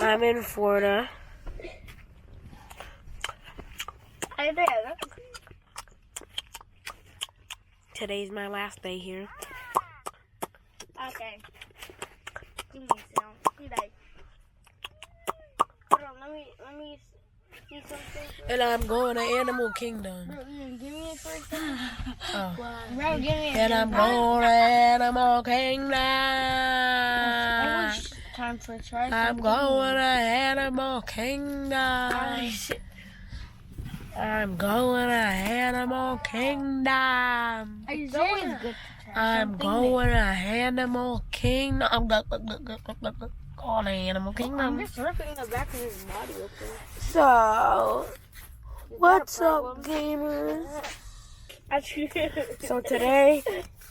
I'm in Florida. Today's my last day here. Okay. Give me some. Hold on, let me see something. And I'm going to Animal Kingdom. Bro, give me it for a second. Oh. Bro, give me it. And I'm going to Animal Kingdom. Time for a try. I'm going to Animal Kingdom. I'm going to Animal Kingdom. It's always good to try. I'm going to Animal Kingdom. I'm going to Animal Kingdom. I'm just ripping the back of his body open. So, what's up, gamers? So today,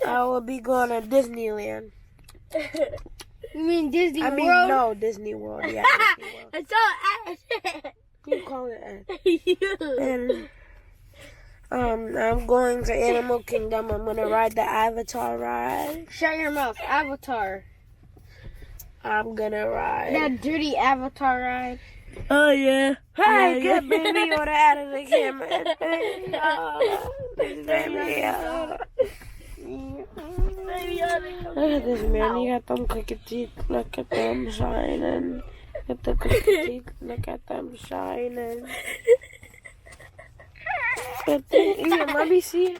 I will be going to Disneyland. You mean Disney World? No, Disney World. Yeah, Disney World. It's all ass. You call it You. And I'm going to Animal Kingdom. I'm gonna ride the Avatar ride. Shut your mouth. Avatar. I'm gonna ride. That dirty Avatar ride. Oh yeah. Hey, Yeah, get baby on out of the camera. Look at this man. He got them crooked teeth. Look at them shining. Look at the crooked teeth. Look at them shining. Ian, let me see.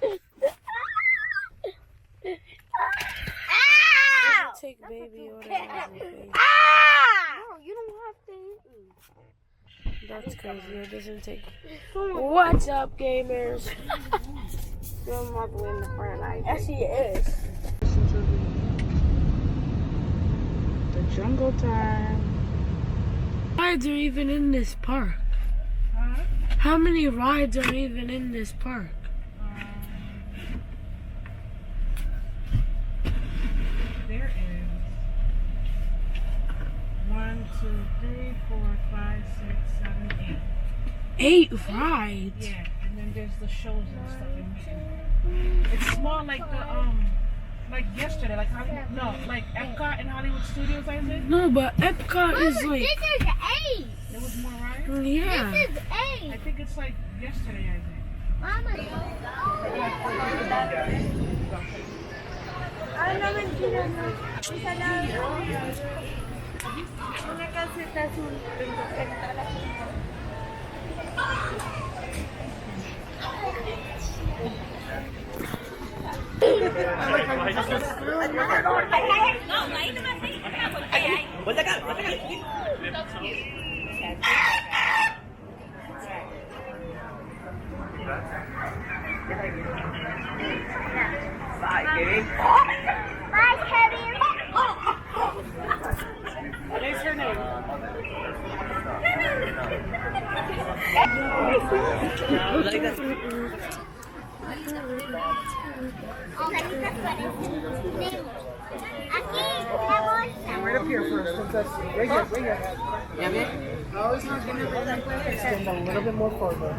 Ow! Take baby on out of the face. Ah! No, you don't have to hit me. That's crazy. It doesn't take. What's up, gamers? You're not in the front light. Yes, he is. The jungle time. Rides are even in this park? Huh? How many rides are even in this park? There is 1, 2, 3, 4, 5, 6, 7, 8. 8 rides? Yeah, and then there's the shows and stuff in here. It's small like the like yesterday, like Epcot and Hollywood Studios, I think. No, but Epcot is like. This is 8. There was more rides. Yeah. This is I 8. think it's like yesterday, I think. Mama. Bye, Kevin. What is her name? Right up here first. Right here. Stand a little bit more forward.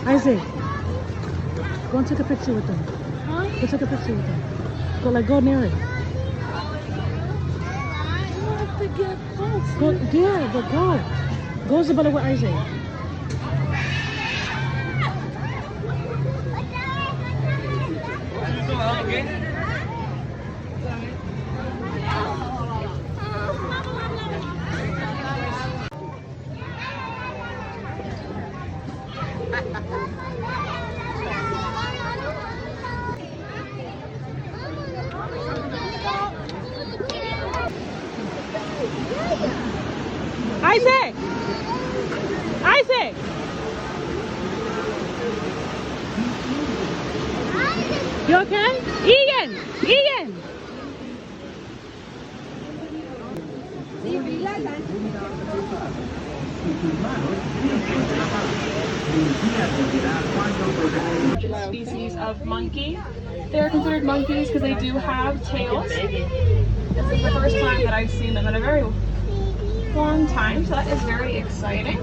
Isaac, go and take a picture with them. Huh? Go take a picture with them. Go near it. Go, yeah, but go. Go, Isabella, with Isaac. Isaac! Isaac! You okay? Ian! Ian! Species of monkey. They're considered monkeys because they do have tails. This is the first time that I've seen them in a very long time, so that is very exciting.